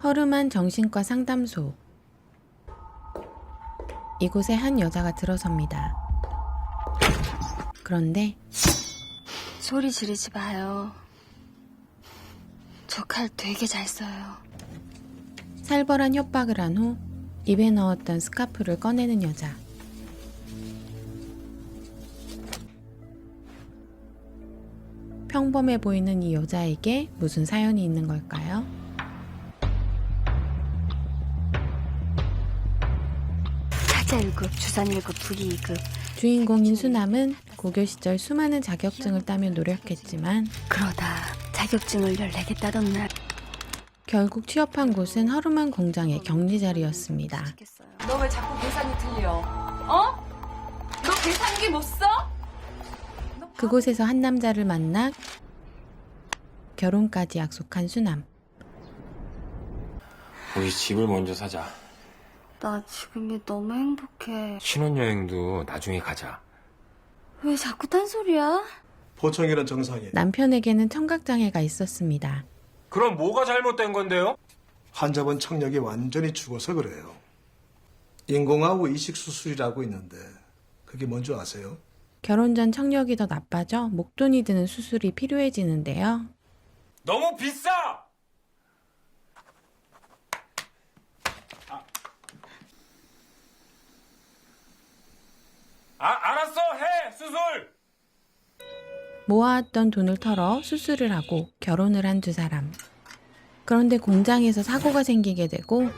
허름한 정신과 상담소. 이곳에 한 여자가 들어섭니다. 그런데 소리 지르지 마요. 저 칼 되게 잘 써요. 살벌한 협박을 한 후 입에 넣었던 스카프를 꺼내는 여자. 평범해 보이는 이 여자에게 무슨 사연이 있는 걸까요? 타자 1급, 주산 1급, 부기 2급. 주인공인 수남은 고교 시절 수많은 자격증을 따며 노력했지만 그러다 자격증을 14개 따던 날 결국 취업한 곳은 허름한 공장의 격리 자리였습니다. 너 왜 자꾸 계산이 틀려? 어? 너 계산기 못 써? 그곳에서 한 남자를 만나 결혼까지 약속한 수남. 우리 집을 먼저 사자. 나 지금이 너무 행복해. 신혼여행도 나중에 가자. 왜 자꾸 딴소리야? 보청이란 정상이에요. 남편에게는 청각장애가 있었습니다. 그럼 뭐가 잘못된 건데요? 환자분 청력이 완전히 죽어서 그래요. 인공하고 이식수술이라고 있는데 그게 뭔지 아세요? 결혼 전 청력이 더 나빠져 목돈이 드는 수술이 필요해지는데요. 너무 비싸! 알았어, 해! 수술! 모아왔던 돈을 털어 수술을 하고 결혼을 한 두 사람. 그런데 공장에서 사고가 생기게 되고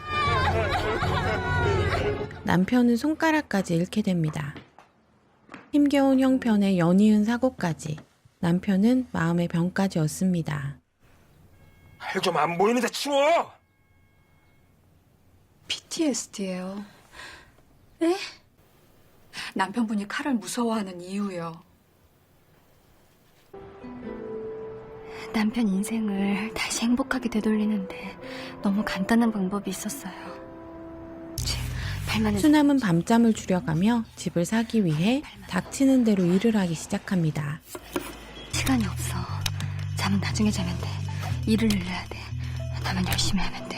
남편은 손가락까지 잃게 됩니다. 힘겨운 형편에 연이은 사고까지. 남편은 마음의 병까지 얻습니다. 할 좀 안 보이는데 치워! PTSD예요. 네? 남편분이 칼을 무서워하는 이유요. 남편 인생을 다시 행복하게 되돌리는데 너무 간단한 방법이 있었어요. 발만은 수남은 밤잠을 줄여가며 집을 사기 위해 닥치는 대로 일을 하기 시작합니다. 시간이 없어. 잠은 나중에 자면 돼. 일을 늘려야 돼. 나만 열심히 하면 돼.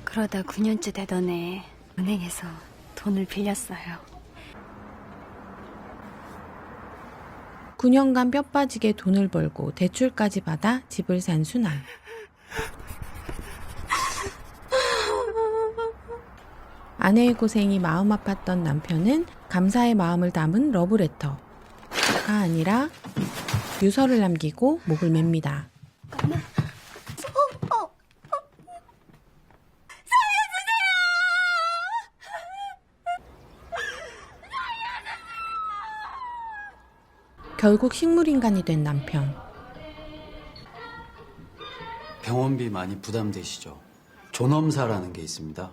그러다 9년째 되던 해 은행에서 돈을 빌렸어요. 9년간 뼈 빠지게 돈을 벌고 대출까지 받아 집을 산 수남. 아내의 고생이 마음 아팠던 남편은 감사의 마음을 담은 러브레터가 아니라 유서를 남기고 목을 맵니다. 결국 식물인간이 된 남편. 병원비 많이 부담되시죠? 존엄사라는 게 있습니다.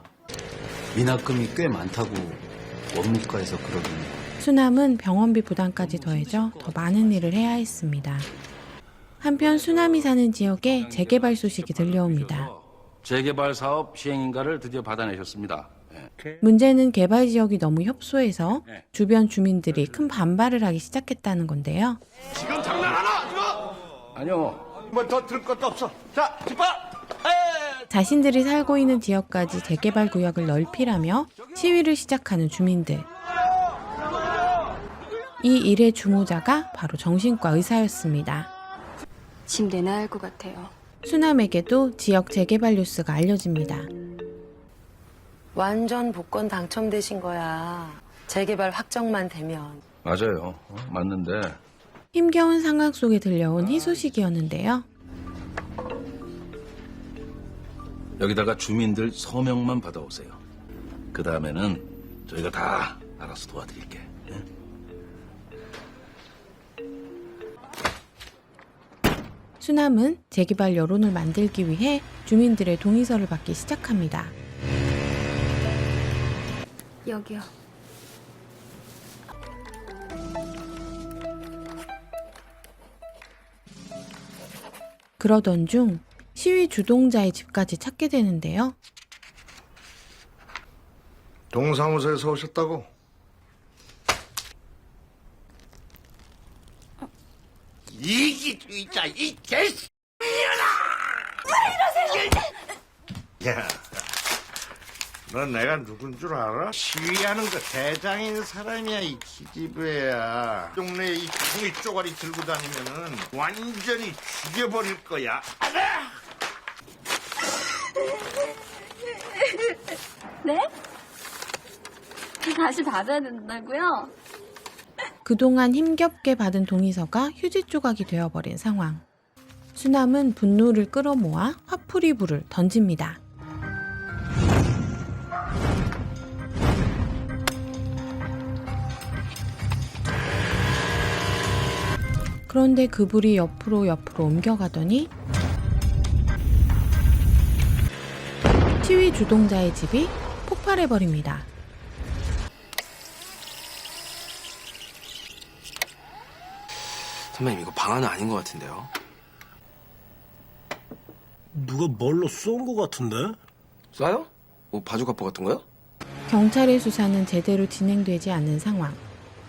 미납금이 꽤 많다고 원무과에서 그러던데. 수남은 병원비 부담까지 더해져 더 많은 일을 해야 했습니다. 한편 수남이 사는 지역에 재개발 소식이 들려옵니다. 재개발 사업 시행인가를 드디어 받아내셨습니다. 문제는 개발 지역이 너무 협소해서 주변 주민들이 큰 반발을 하기 시작했다는 건데요. 지금 장난하나? 이거? 아니요. 뭐 더 들을 것도 없어. 자, 집어! 자신들이 살고 있는 지역까지 재개발 구역을 넓히라며 시위를 시작하는 주민들. 이 일의 주모자가 바로 정신과 의사였습니다. 집 내놔야 할 것 같아요. 수남에게도 지역 재개발 뉴스가 알려집니다. 완전 복권 당첨되신 거야. 재개발 확정만 되면. 맞아요. 맞는데 힘겨운 상황 속에 들려온 희소식이었는데요. 여기다가 주민들 서명만 받아오세요. 그 다음에는 저희가 다 알아서 도와드릴게. 예? 수남은 재개발 여론을 만들기 위해 주민들의 동의서를 받기 시작합니다. 여기요. 그러던 중 시위 주동자의 집까지 찾게 되는데요. 동사무소에서 오셨다고? 이기주의자, 이 개X년아! 왜 이러세요? 야, 넌 내가 누군 줄 알아? 시위하는 거 대장인 사람이야, 이 기집애야. 동네에 이 종이 쪼가리 들고 다니면은 완전히 죽여버릴 거야. 알아? 네? 다시 받아야 된다고요? 그동안 힘겹게 받은 동의서가 휴지 조각이 되어버린 상황. 수남은 분노를 끌어모아 화풀이 불을 던집니다. 그런데 그 불이 옆으로 옮겨가더니 시위 주동자의 집이 폭발해버립니다. 선배님 이거 방아는 아닌 것 같은데요? 누가 뭘로 쏜 것 같은데? 쏴요? 뭐 바주카포 같은 거요? 경찰의 수사는 제대로 진행되지 않는 상황.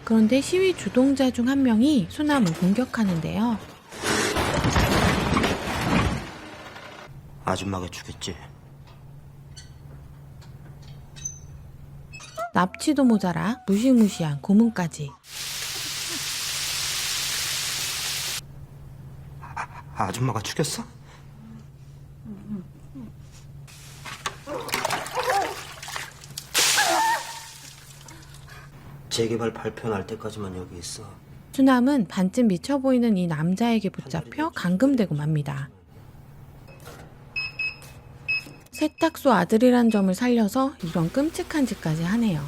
그런데 시위 주동자 중 한 명이 수남을 공격하는데요. 아줌마가 죽였지. 납치도 모자라 무시무시한 고문까지. 아줌마가 죽였어? 재개발 발표 날 때까지만 여기 있어. 수남은 반쯤 미쳐 보이는 이 남자에게 붙잡혀 감금되고 맙니다. 세탁소 아들이란 점을 살려서 이런 끔찍한 짓까지 하네요.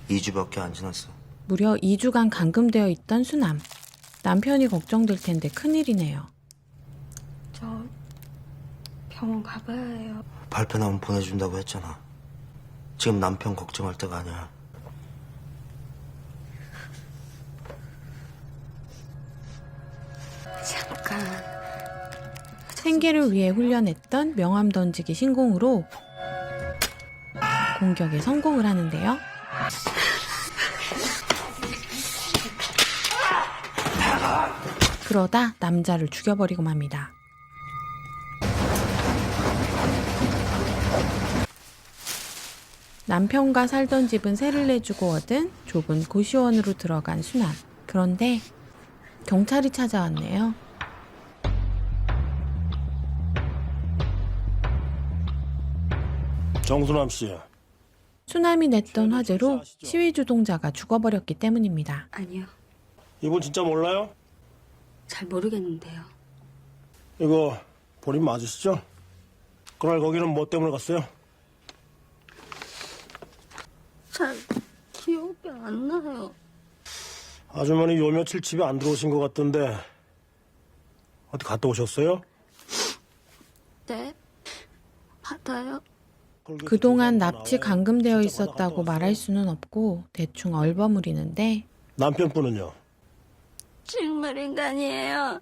이 2주밖에 안 지났어. 무려 2주간 감금되어 있던 수남. 남편이 걱정될 텐데 큰일이네요. 저 병원 가봐야 해요. 발표 나면 보내준다고 했잖아. 지금 남편 걱정할 때가 아니야. 잠깐. 생계를 위해 훈련했던 명함 던지기 신공으로 공격에 성공을 하는데요. 그러다 남자를 죽여버리고 맙니다. 남편과 살던 집은 세를 내주고 얻은 좁은 고시원으로 들어간 수남. 그런데 경찰이 찾아왔네요. 정순함 씨. 수남이 냈던 화재로 시위 주동자가 죽어버렸기 때문입니다. 아니요. 이분 진짜 몰라요? 잘 모르겠는데요. 이거 본인 맞으시죠? 그날 거기는 뭐 때문에 갔어요? 잘 기억이 안 나요. 아주머니 요 며칠 집에 안 들어오신 것 같던데 어디 갔다 오셨어요? 네? 받아요? 그동안 납치 감금되어 있었다고 말할 수는 없고 대충 얼버무리는데 남편분은요? 정말 인간이에요.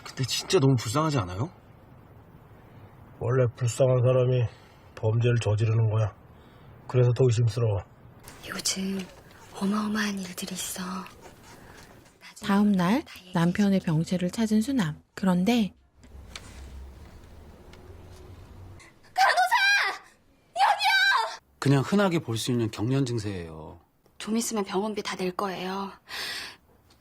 근데 진짜 너무 불쌍하지 않아요? 원래 불쌍한 사람이 범죄를 저지르는 거야. 그래서 더 의심스러워. 요즘 어마어마한 일들이 있어. 다음 날 남편의 병실을 찾은 수남. 그런데 그냥 흔하게 볼 수 있는 경련 증세예요. 좀 있으면 병원비 다 낼 거예요.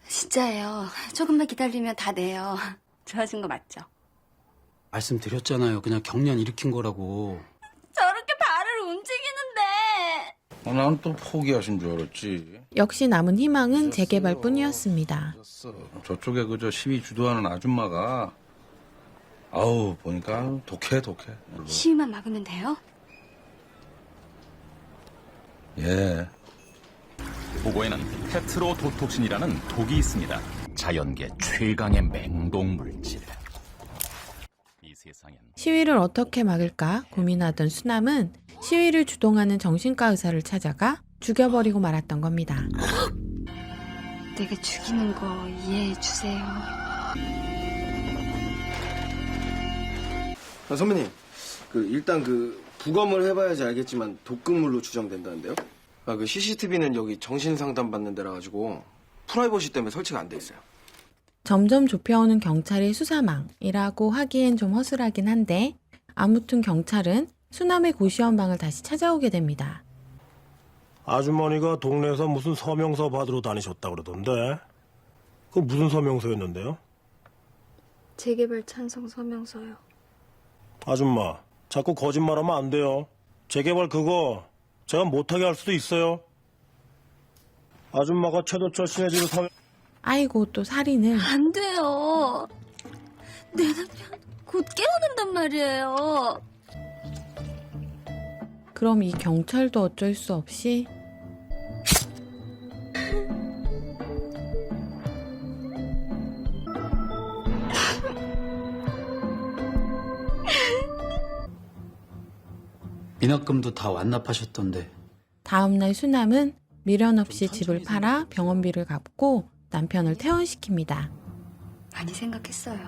진짜예요. 조금만 기다리면 다 내요. 좋아진 거 맞죠? 말씀드렸잖아요. 그냥 경련 일으킨 거라고. 저렇게 발을 움직이는데. 난 또 포기하신 줄 알았지. 역시 남은 희망은 재개발뿐이었습니다. 저쪽에 그저 시위 주도하는 아줌마가 아우 보니까 독해. 시위만 막으면 돼요? 예. 보고에는 테트로도톡신이라는 독이 있습니다. 자연계 최강의 맹독 물질. 이 세상엔 시위를 어떻게 막을까 고민하던 수남은 시위를 주동하는 정신과 의사를 찾아가 죽여버리고 말았던 겁니다. 내가 죽이는 거 이해해 주세요. 선배님, 일단 부검을 해봐야지 알겠지만 독극물로 추정된다는데요? CCTV는 여기 정신상담 받는 데라 가지고 프라이버시 때문에 설치가 안 돼 있어요. 점점 좁혀오는 경찰의 수사망이라고 하기엔 좀 허술하긴 한데 아무튼 경찰은 수남의 고시원방을 다시 찾아오게 됩니다. 아주머니가 동네에서 무슨 서명서 받으러 다니셨다 그러던데. 그 무슨 서명서였는데요? 재개발 찬성 서명서요. 아줌마, 자꾸 거짓말하면 안 돼요. 재개발 그거 제가 못하게 할 수도 있어요. 아줌마가 최도철 신해지는 서명... 아이고 또 살인을. 안 돼요. 내 남편 곧 깨어난단 말이에요. 그럼 이 경찰도 어쩔 수 없이 미납금도 다 완납하셨던데. 다음날 수남은 미련 없이 집을 팔아 병원비를 갚고 남편을 퇴원시킵니다. 많이 생각했어요.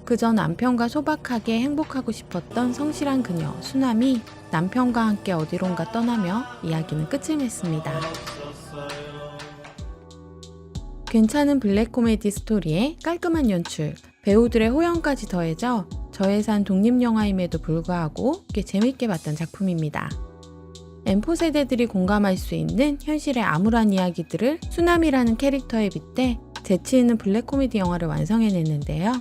그저 남편과 소박하게 행복하고 싶었던 성실한 그녀 수남이 남편과 함께 어디론가 떠나며 이야기는 끝을 맺습니다. 괜찮은 블랙 코미디 스토리에 깔끔한 연출, 배우들의 호연까지 더해져 저예산 독립영화임에도 불구하고 꽤 재밌게 봤던 작품입니다. M4 세대들이 공감할 수 있는 현실의 암울한 이야기들을 수남이라는 캐릭터에 빗대 재치 있는 블랙 코미디 영화를 완성해냈는데요.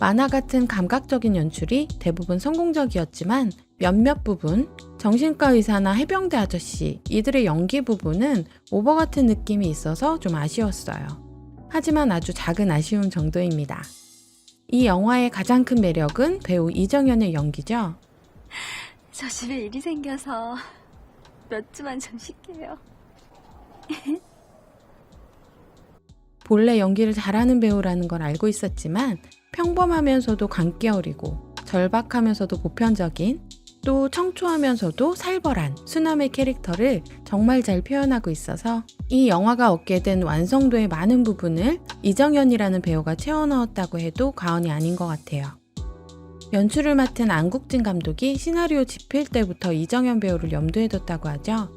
만화 같은 감각적인 연출이 대부분 성공적이었지만 몇몇 부분, 정신과 의사나 해병대 아저씨, 이들의 연기 부분은 오버 같은 느낌이 있어서 좀 아쉬웠어요. 하지만 아주 작은 아쉬움 정도입니다. 이 영화의 가장 큰 매력은 배우 이정현의 연기죠. 저 집에 일이 생겨서 몇 주만 좀 쉴게요. 본래 연기를 잘하는 배우라는 걸 알고 있었지만 평범하면서도 광기 어리고 절박하면서도 보편적인 또 청초하면서도 살벌한 수남의 캐릭터를 정말 잘 표현하고 있어서 이 영화가 얻게 된 완성도의 많은 부분을 이정현이라는 배우가 채워 넣었다고 해도 과언이 아닌 것 같아요. 연출을 맡은 안국진 감독이 시나리오 집필 때부터 이정현 배우를 염두에 뒀다고 하죠.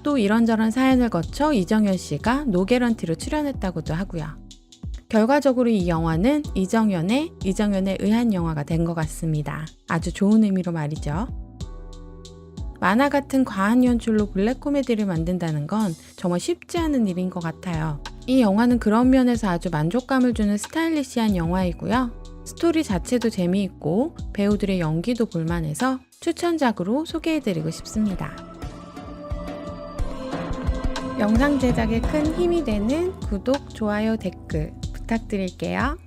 또 이런저런 사연을 거쳐 이정현 씨가 노개런티로 출연했다고도 하고요. 결과적으로 이 영화는 이정현에 의한 영화가 된 것 같습니다. 아주 좋은 의미로 말이죠. 만화 같은 과한 연출로 블랙 코미디를 만든다는 건 정말 쉽지 않은 일인 것 같아요. 이 영화는 그런 면에서 아주 만족감을 주는 스타일리시한 영화이고요. 스토리 자체도 재미있고 배우들의 연기도 볼만해서 추천작으로 소개해드리고 싶습니다. 영상 제작에 큰 힘이 되는 구독, 좋아요, 댓글 부탁드릴게요.